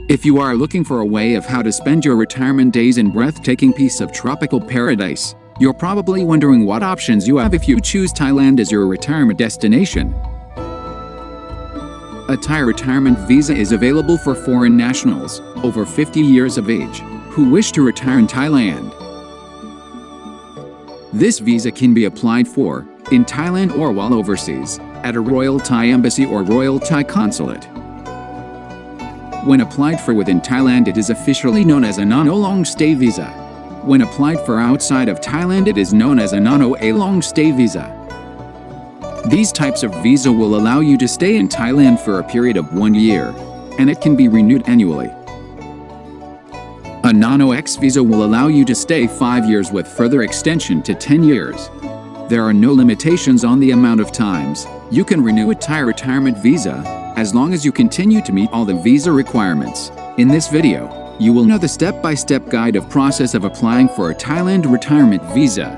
If you are looking for a way of how to spend your retirement days in breathtaking piece of tropical paradise, you're probably wondering what options you have if you choose Thailand as your retirement destination. A Thai retirement visa is available for foreign nationals over 50 years of age who wish to retire in Thailand. This visa can be applied for in Thailand or while overseas at a Royal Thai Embassy or Royal Thai Consulate. When applied for within Thailand, it is officially known as a non-long stay visa. When applied for outside of Thailand, it is known as a non-long stay visa. These types of visa will allow you to stay in Thailand for a period of 1 year, and it can be renewed annually. A non-OX visa will allow you to stay 5 years with further extension to 10 years. There are no limitations on the amount of times you can renew a Thai retirement visa, as long as you continue to meet all the visa requirements. In this video, you will know the step-by-step guide of process of applying for a Thailand retirement visa.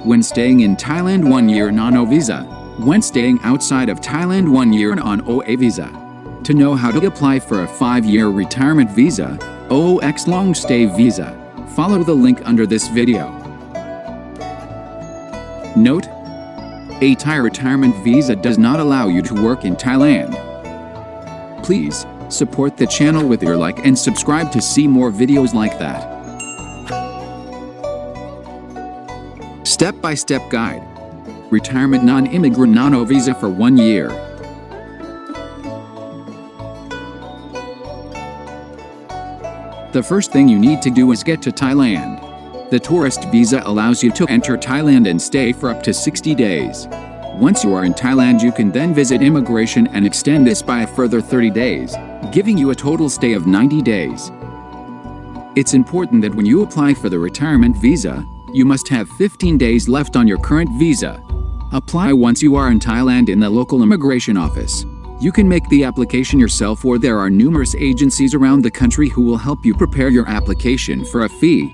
When staying in Thailand, 1 year non-O visa. When staying outside of Thailand, 1 year non-OA visa. To know how to apply for a 5-year retirement visa, OX long stay visa, follow the link under this video. Note: a Thai retirement visa does not allow you to work in Thailand. Please support the channel with your like and subscribe to see more videos like that. Step-by-step guide. Retirement non-immigrant non-O visa for 1 year. The first thing you need to do is get to Thailand. The tourist visa allows you to enter Thailand and stay for up to 60 days. Once you are in Thailand, you can then visit immigration and extend this by a further 30 days, giving you a total stay of 90 days. It's important that when you apply for the retirement visa, you must have 15 days left on your current visa. Apply once you are in Thailand in the local immigration office. You can make the application yourself, or there are numerous agencies around the country who will help you prepare your application for a fee.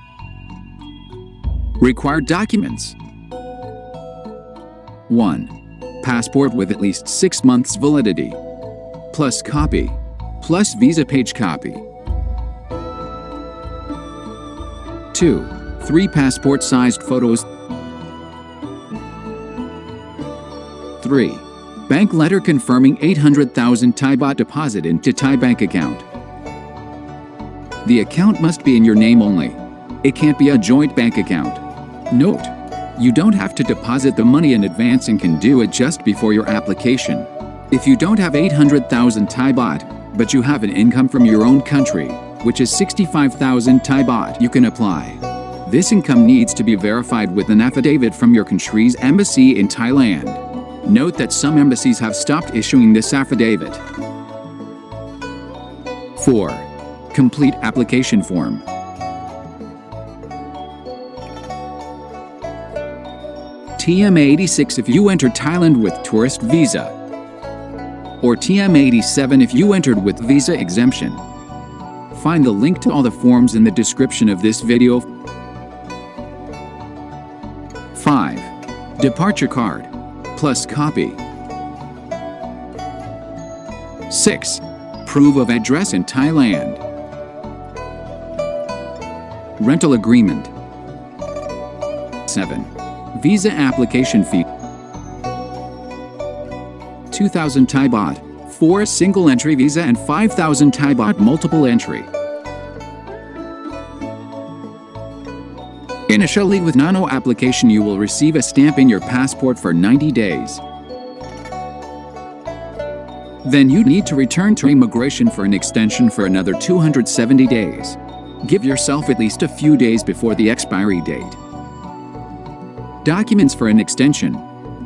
Required documents: 1. Passport with at least 6 months validity, plus copy, plus visa page copy. 2. 3 passport-sized photos. 3. Bank letter confirming 800,000 Thai baht deposit into Thai bank account. The account must be in your name only. It can't be a joint bank account. Note: you don't have to deposit the money in advance and can do it just before your application. If you don't have 800,000 Thai baht, but you have an income from your own country, which is 65,000 Thai baht, you can apply. This income needs to be verified with an affidavit from your country's embassy in Thailand. Note that some embassies have stopped issuing this affidavit. 4. Complete application form. TM86 if you entered Thailand with tourist visa, or TM87 if you entered with visa exemption. Find the link to all the forms in the description of this video. 5. Departure card, plus copy. 6. Proof of address in Thailand. Rental agreement. 7. Visa application fee, 2,000 Thai baht for a single entry visa and 5,000 Thai baht multiple entry. Initially, with non-O application, you will receive a stamp in your passport for 90 days. Then you need to return to immigration for an extension for another 270 days. Give yourself at least a few days before the expiry date. Documents for an extension.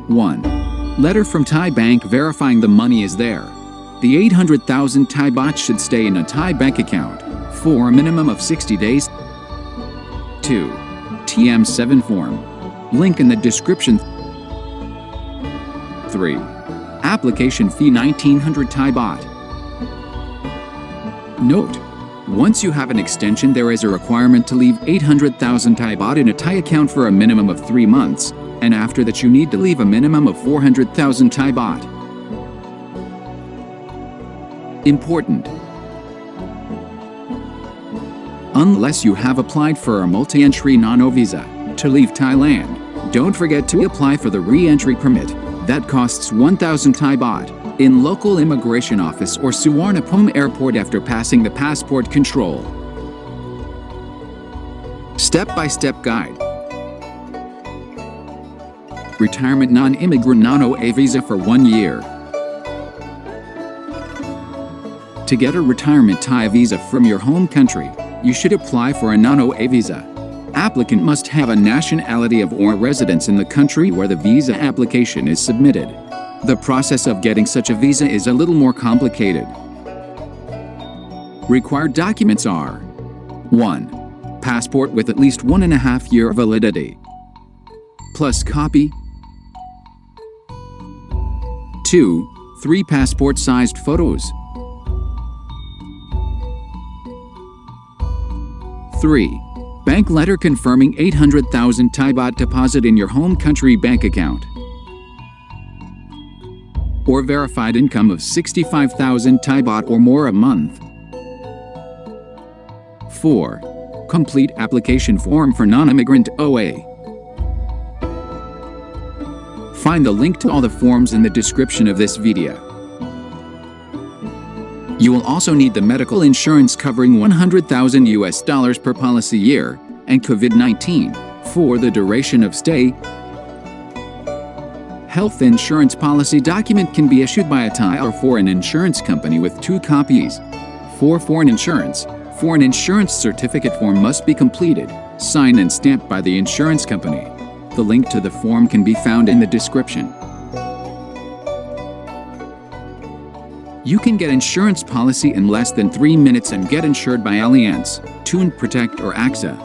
1. Letter from Thai bank verifying the money is there. The 800,000 Thai baht should stay in a Thai bank account for a minimum of 60 days. 2. TM7 form. Link in the description. 3. Application fee 1,900 Thai baht. Note: once you have an extension, there is a requirement to leave 800,000 Thai baht in a Thai account for a minimum of 3 months, and after that you need to leave a minimum of 400,000 Thai baht. Unless you have applied for a multi-entry nano visa to leave Thailand, don't forget to apply for the re-entry permit. That costs 1,000 Thai baht in local immigration office or Suvarnabhumi airport after passing the passport control. Step-by-step guide. Retirement non-immigrant nano-A visa for 1 year. To get a retirement Thai visa from your home country, you should apply for a nano-A visa. Applicant must have a nationality of or residence in the country where the visa application is submitted. The process of getting such a visa is a little more complicated. Required documents are: 1. Passport with at least 1.5 year validity, plus copy. 2. 3 passport-sized photos. 3. Bank letter confirming 800,000 Thai baht deposit in your home country bank account, or verified income of 65,000 Thai baht or more a month. 4. Complete application form for non-immigrant OA. Find the link to all the forms in the description of this video. You will also need the medical insurance covering $100,000 per policy year and COVID-19 for the duration of stay. Health insurance policy document can be issued by a Thai or foreign insurance company with 2 copies. For foreign insurance certificate form must be completed, signed and stamped by the insurance company. The link to the form can be found in the description. You can get insurance policy in less than 3 minutes and get insured by Allianz, Thun Protect or AXA.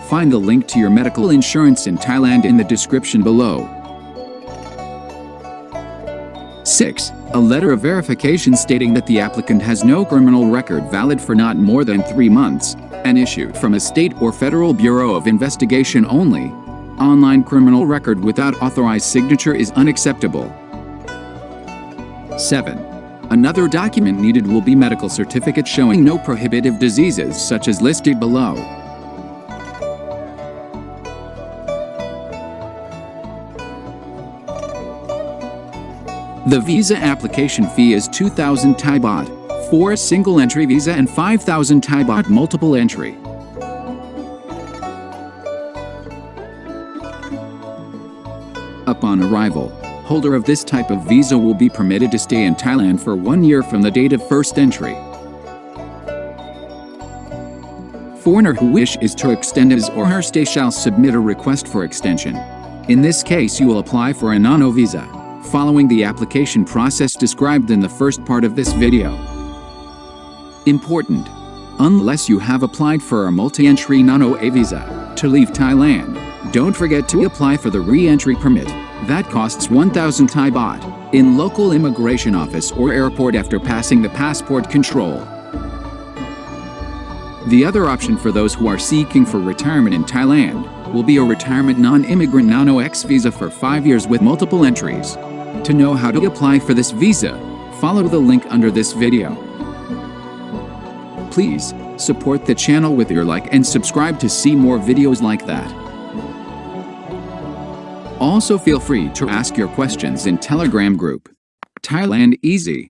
Find the link to your medical insurance in Thailand in the description below. 6. A letter of verification stating that the applicant has no criminal record valid for not more than 3 months, and issued from a state or federal bureau of investigation only. Online criminal record without authorized signature is unacceptable. 7. Another document needed will be medical certificate showing no prohibitive diseases such as listed below. The visa application fee is 2,000 Thai baht for a single entry visa and 5,000 Thai baht multiple entry. Upon arrival, holder of this type of visa will be permitted to stay in Thailand for 1 year from the date of first entry. Foreigner who wishes to extend his or her stay shall submit a request for extension. In this case, you will apply for a nano visa, following the application process described in the first part of this video. Important: unless you have applied for a multi-entry nano-A visa to leave Thailand, don't forget to apply for the re-entry permit. That costs 1,000 Thai baht in local immigration office or airport after passing the passport control. The other option for those who are seeking for retirement in Thailand will be a retirement non-immigrant nano-X visa for 5 years with multiple entries. To know how to apply for this visa, follow the link under this video. Please support the channel with your like and subscribe to see more videos like that. Also feel free to ask your questions in Telegram group. Thailand Easy.